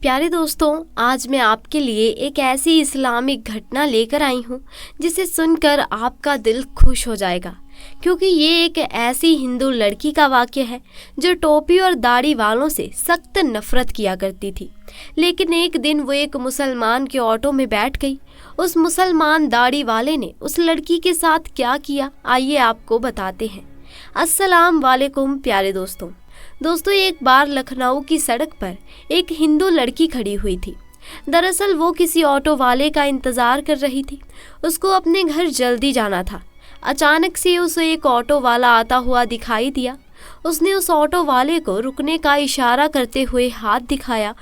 प्यारे दोस्तों, आज मैं आपके लिए एक ऐसी इस्लामिक घटना लेकर आई हूँ जिसे सुनकर आपका दिल खुश हो जाएगा, क्योंकि ये एक ऐसी हिंदू लड़की का वाक्य है जो टोपी और दाढ़ी वालों से सख्त नफरत किया करती थी। लेकिन एक दिन वो एक मुसलमान के ऑटो में बैठ गई। उस मुसलमान दाढ़ी वाले ने उस लड़की के साथ क्या किया, आइए आपको बताते हैं। अस्सलाम वालेकुम प्यारे दोस्तों। एक बार लखनऊ की सड़क पर एक हिंदू लड़की खड़ी हुई थी। दरअसल वो किसी ऑटो वाले का इंतज़ार कर रही थी। उसको अपने घर जल्दी जाना था। अचानक से उसे एक ऑटो वाला आता हुआ दिखाई दिया। उसने उस ऑटो वाले को रुकने का इशारा करते हुए हाथ दिखाया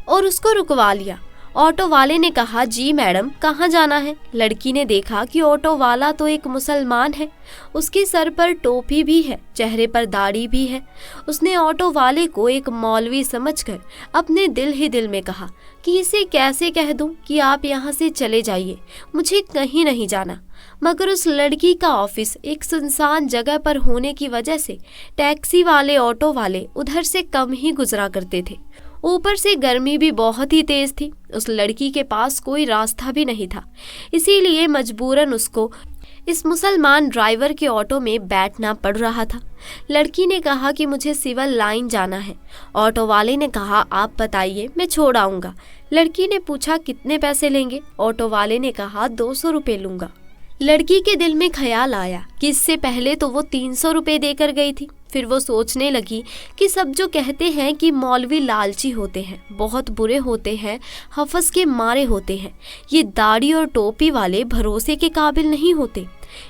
और उसको रुकवा लिया। ऑटो वाले ने कहा, जी मैडम, कहाँ जाना है? लड़की ने देखा कि ऑटो वाला तो एक मुसलमान है। उसके सर पर टोपी भी है, चेहरे पर दाढ़ी भी है। उसने ऑटो वाले को एक मौलवी समझकर अपने दिल ही दिल में कहा कि इसे कैसे कह दूं कि आप यहाँ से चले जाइए, मुझे कहीं नहीं जाना। मगर उस लड़की का ऑफिस एक सुनसान जगह पर होने की वजह से टैक्सी वाले, ऑटो वाले उधर से कम ही गुजरा करते थे। ऊपर से गर्मी भी बहुत ही तेज थी। उस लड़की के पास कोई रास्ता भी नहीं था, इसीलिए मजबूरन उसको इस मुसलमान ड्राइवर के ऑटो में बैठना पड़ रहा था। लड़की ने कहा कि मुझे सिविल लाइन जाना है। ऑटो वाले ने कहा, आप बताइए, मैं छोड़ आऊँगा। लड़की ने पूछा, कितने पैसे लेंगे? ऑटो वाले ने कहा, 200 रुपये लूँगा। लड़की के दिल में ख्याल आया कि इससे पहले तो वो 300 रुपये देकर गई थी। फिर वो सोचने लगी कि सब जो कहते हैं कि मौलवी लालची होते हैं, बहुत बुरे होते हैं, हफस के मारे होते हैं, ये दाढ़ी और टोपी वाले भरोसे के काबिल नहीं होते।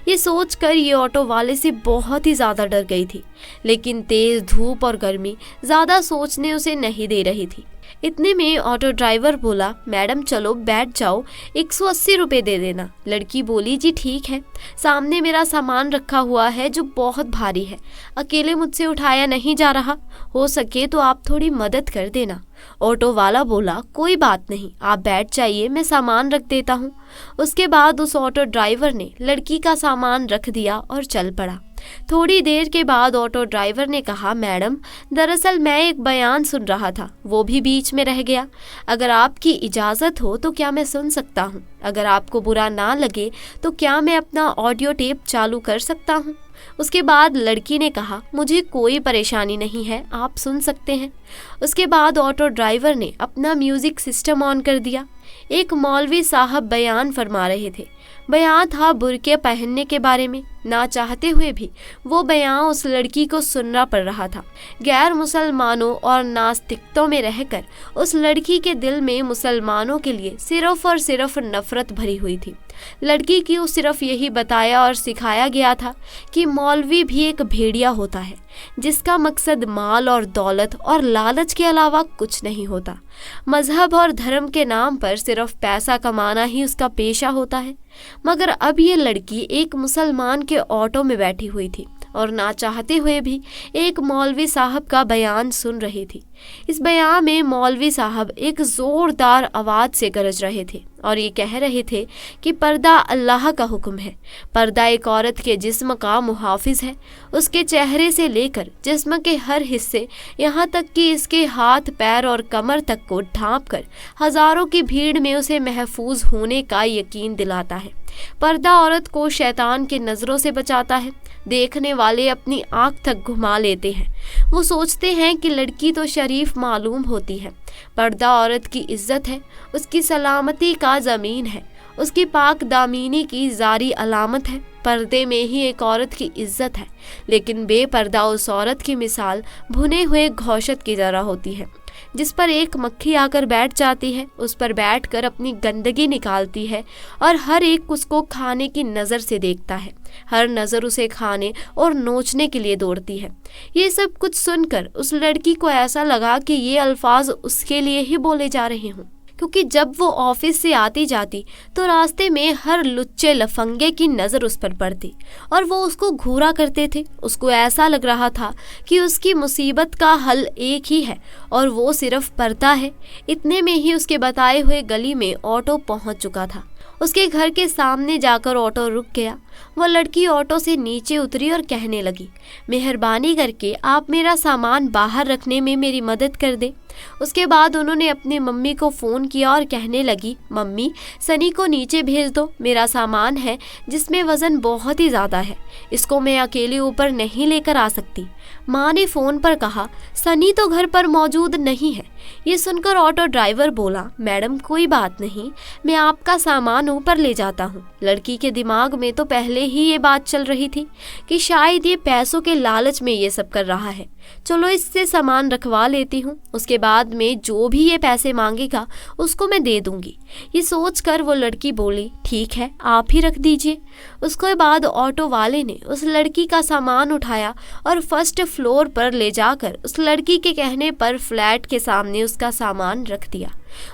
ये सोचकर ये ऑटो वाले से बहुत ही ज़्यादा डर गई थी। लेकिन तेज़ धूप और गर्मी ज़्यादा सोचने उसे नहीं दे रही थी। इतने में ऑटो ड्राइवर बोला, मैडम चलो बैठ जाओ, 180 रुपये दे देना। लड़की बोली, जी ठीक है, सामने मेरा सामान रखा हुआ है जो बहुत भारी है, अकेले मुझसे उठाया नहीं जा रहा, हो सके तो आप थोड़ी मदद कर देना। ऑटो वाला बोला, कोई बात नहीं, आप बैठ जाइए, मैं सामान रख देता हूँ। उसके बाद उस ऑटो ड्राइवर ने लड़की का सामान रख दिया और चल पड़ा। थोड़ी देर के बाद ऑटो ड्राइवर ने कहा, मैडम दरअसल मैं एक बयान सुन रहा था, वो भी बीच में रह गया। अगर आपकी इजाज़त हो तो क्या मैं सुन सकता हूँ? अगर आपको बुरा ना लगे तो क्या मैं अपना ऑडियो टेप चालू कर सकता हूँ? उसके बाद लड़की ने कहा, मुझे कोई परेशानी नहीं है, आप सुन सकते हैं। उसके बाद ऑटो ड्राइवर ने अपना म्यूज़िक सिस्टम ऑन कर दिया। एक मौलवी साहब बयान फरमा रहे थे। बयान था बुर्के पहनने के बारे में। ना चाहते हुए भी वो बयान उस लड़की को सुनना पड़ रहा था। गैर मुसलमानों और नास्तिकतों में रहकर उस लड़की के दिल में मुसलमानों के लिए सिर्फ और सिर्फ नफरत भरी हुई थी। लड़की को सिर्फ यही बताया और सिखाया गया था कि मौलवी भी एक भेड़िया होता है, जिसका मकसद माल और दौलत और लालच के अलावा कुछ नहीं होता। मजहब और धर्म के नाम पर सिर्फ पैसा कमाना ही उसका पेशा होता है। मगर अब ये लड़की एक मुसलमान के ऑटो में बैठी हुई थी और ना चाहते हुए भी एक मौलवी साहब का बयान सुन रही थी। इस बयान में मौलवी साहब एक ज़ोरदार आवाज़ से गरज रहे थे और ये कह रहे थे कि पर्दा अल्लाह का हुक्म है। पर्दा एक औरत के जिस्म का मुहाफिज है। उसके चेहरे से लेकर जिस्म के हर हिस्से, यहाँ तक कि इसके हाथ, पैर और कमर तक को ढांप कर हज़ारों की भीड़ में उसे महफूज होने का यकीन दिलाता है। पर्दा औरत को शैतान की नज़रों से बचाता है। देखने वाले अपनी आँख तक घुमा लेते हैं। वो सोचते हैं कि लड़की तो शरीफ मालूम होती है। पर्दा औरत की इज्जत है, उसकी सलामती का ज़मीन है, उसकी पाक दामीनी की जारी अलामत है। पर्दे में ही एक औरत की इज्जत है, लेकिन बेपर्दा उस औरत की मिसाल भुने हुए घौशत की तरह होती है, जिस पर एक मक्खी आकर बैठ जाती है, उस पर बैठकर अपनी गंदगी निकालती है और हर एक उसको खाने की नज़र से देखता है। हर नज़र उसे खाने और नोचने के लिए दौड़ती है। ये सब कुछ सुनकर उस लड़की को ऐसा लगा कि ये अल्फाज उसके लिए ही बोले जा रहे हों, क्योंकि जब वो ऑफिस से आती जाती तो रास्ते में हर लुच्चे लफंगे की नज़र उस पर पड़ती और वो उसको घूरा करते थे। उसको ऐसा लग रहा था कि उसकी मुसीबत का हल एक ही है और वो सिर्फ पर्दा है। इतने में ही उसके बताए हुए गली में ऑटो पहुंच चुका था। उसके घर के सामने जाकर ऑटो रुक गया। वह लड़की ऑटो से नीचे उतरी और कहने लगी, मेहरबानी करके आप मेरा सामान बाहर रखने में मेरी मदद कर दें। उसके बाद उन्होंने अपनी मम्मी को फ़ोन किया और कहने लगी, मम्मी सनी को नीचे भेज दो, मेरा सामान है जिसमें वज़न बहुत ही ज़्यादा है, इसको मैं अकेले ऊपर नहीं लेकर आ सकती। माँ ने फ़ोन पर कहा, सनी तो घर पर मौजूद नहीं है। ये सुनकर ऑटो ड्राइवर बोला, मैडम कोई बात नहीं, मैं आपका सामान ऊपर ले जाता हूँ। लड़की के दिमाग में तो पहले ही ये बात चल रही थी कि शायद ये पैसों के लालच में ये सब कर रहा है, चलो इससे सामान रखवा लेती हूँ, उसके बाद में जो भी ये पैसे मांगेगा उसको मैं दे दूंगी। ये सोचकर वो लड़की बोली, ठीक है आप ही रख दीजिए। उसके बाद ऑटो वाले ने उस लड़की का सामान उठाया और फर्स्ट फ्लोर पर ले जाकर उस लड़की के कहने पर फ्लैट के सामने उसका सामान रख दिया।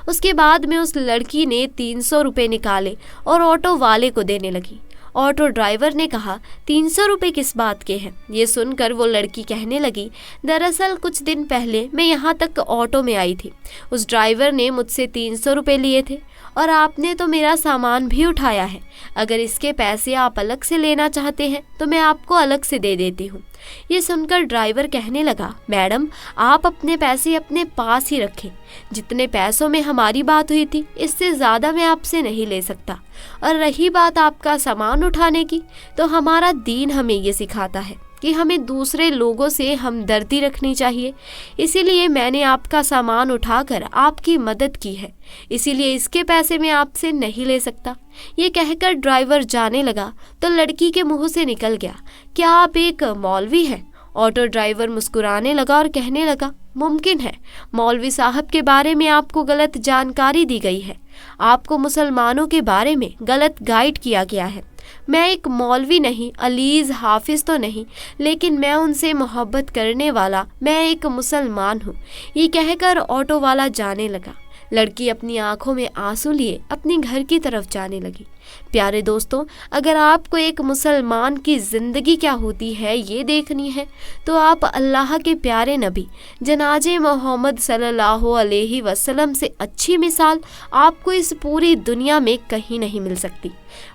उसके बाद में उस लड़की ने 300 रुपये निकाले और ऑटो वाले को देने लगी। ऑटो ड्राइवर ने कहा, 300 रुपये किस बात के हैं? ये सुनकर वो लड़की कहने लगी, दरअसल कुछ दिन पहले मैं यहाँ तक ऑटो में आई थी, उस ड्राइवर ने मुझसे 300 रुपये लिए थे और आपने तो मेरा सामान भी उठाया है। अगर इसके पैसे आप अलग से लेना चाहते हैं तो मैं आपको अलग से दे देती हूँ। ये सुनकर ड्राइवर कहने लगा, मैडम आप अपने पैसे अपने पास ही रखें, जितने पैसों में हमारी बात हुई थी इससे ज़्यादा मैं आपसे नहीं ले सकता। और रही बात आपका सामान उठाने की, तो हमारा दीन हमें ये सिखाता है कि हमें दूसरे लोगों से हमदर्दी रखनी चाहिए, इसीलिए मैंने आपका सामान उठाकर आपकी मदद की है, इसीलिए इसके पैसे मैं आपसे नहीं ले सकता। ये कहकर ड्राइवर जाने लगा तो लड़की के मुंह से निकल गया, क्या आप एक मौलवी हैं? ऑटो ड्राइवर मुस्कुराने लगा और कहने लगा, मुमकिन है मौलवी साहब के बारे में आपको गलत जानकारी दी गई है, आपको मुसलमानों के बारे में गलत गाइड किया गया है। मैं एक मौलवी नहीं, अलीज़ हाफिज़ तो नहीं, लेकिन मैं उनसे मोहब्बत करने वाला मैं एक मुसलमान हूँ। ये कहकर ऑटो वाला जाने लगा। लड़की अपनी आंखों में आंसू लिए अपनी घर की तरफ जाने लगी। प्यारे दोस्तों, अगर आपको एक मुसलमान की ज़िंदगी क्या होती है ये देखनी है तो आप अल्लाह के प्यारे नबी जनाजे मोहम्मद सल्लल्लाहु अलैहि वसल्लम से अच्छी मिसाल आपको इस पूरी दुनिया में कहीं नहीं मिल सकती।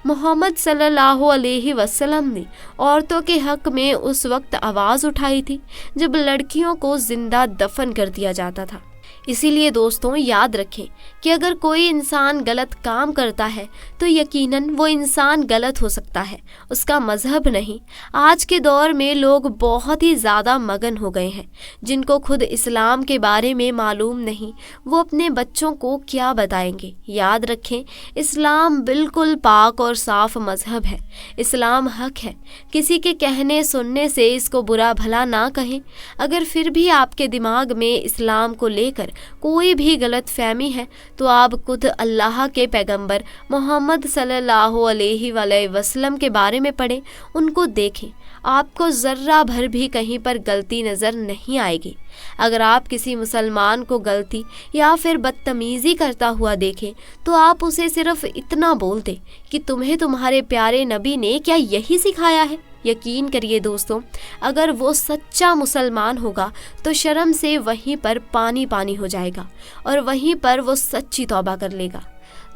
मोहम्मद सल्लल्लाहु अलैहि वसल्लम ने औरतों के हक में उस वक्त आवाज़ उठाई थी जब लड़कियों को जिंदा दफन कर दिया जाता था। इसीलिए दोस्तों याद रखें कि अगर कोई इंसान गलत काम करता है तो यकीनन वो इंसान गलत हो सकता है, उसका मजहब नहीं। आज के दौर में लोग बहुत ही ज़्यादा मगन हो गए हैं, जिनको खुद इस्लाम के बारे में मालूम नहीं, वो अपने बच्चों को क्या बताएंगे। याद रखें, इस्लाम बिल्कुल पाक और साफ मजहब है, इस्लाम हक है, किसी के कहने सुनने से इसको बुरा भला ना कहें। अगर फिर भी आपके दिमाग में इस्लाम को लेकर कोई भी गलत फहमी है तो आप खुद अल्लाह के पैगंबर मोहम्मद सल्लल्लाहु अलैहि वसल्लम के बारे में पढ़ें, उनको देखें, आपको ज़र्रा भर भी कहीं पर गलती नज़र नहीं आएगी। अगर आप किसी मुसलमान को गलती या फिर बदतमीज़ी करता हुआ देखें तो आप उसे सिर्फ इतना बोल दें कि तुम्हें तुम्हारे प्यारे नबी ने क्या यही सिखाया है। यकीन करिए दोस्तों, अगर वो सच्चा मुसलमान होगा तो शर्म से वहीं पर पानी पानी हो जाएगा और वहीं पर वो सच्ची तौबा कर लेगा।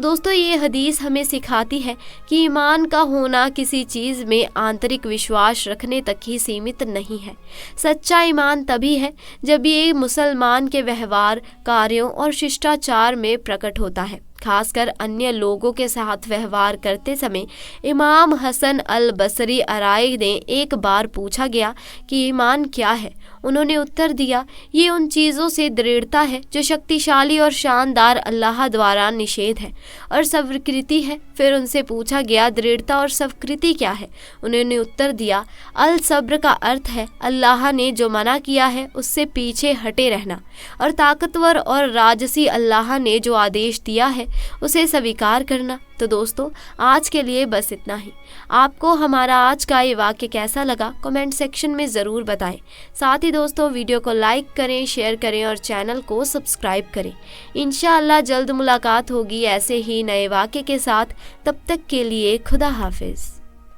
दोस्तों, ये हदीस हमें सिखाती है कि ईमान का होना किसी चीज़ में आंतरिक विश्वास रखने तक ही सीमित नहीं है। सच्चा ईमान तभी है जब ये मुसलमान के व्यवहार, कार्यों और शिष्टाचार में प्रकट होता है, खासकर अन्य लोगों के साथ व्यवहार करते समय। इमाम हसन अल बसरी अराई ने एक बार पूछा गया कि ईमान क्या है। उन्होंने उत्तर दिया, ये उन चीज़ों से दृढ़ता है जो शक्तिशाली और शानदार अल्लाह द्वारा निषेध है और स्वीकृति है। फिर उनसे पूछा गया, दृढ़ता और स्वीकृति क्या है? उन्होंने उत्तर दिया, अल सब्र का अर्थ है अल्लाह ने जो मना किया है उससे पीछे हटे रहना, और ताकतवर और राजसी अल्लाह ने जो आदेश दिया है उसे स्वीकार करना। तो दोस्तों, आज के लिए बस इतना ही। आपको हमारा आज का ये वाक्य कैसा लगा कमेंट सेक्शन में ज़रूर बताएं। साथ ही दोस्तों, वीडियो को लाइक करें, शेयर करें और चैनल को सब्सक्राइब करें। इंशाअल्लाह जल्द मुलाकात होगी ऐसे ही नए वाक्य के साथ। तब तक के लिए खुदा हाफिज़।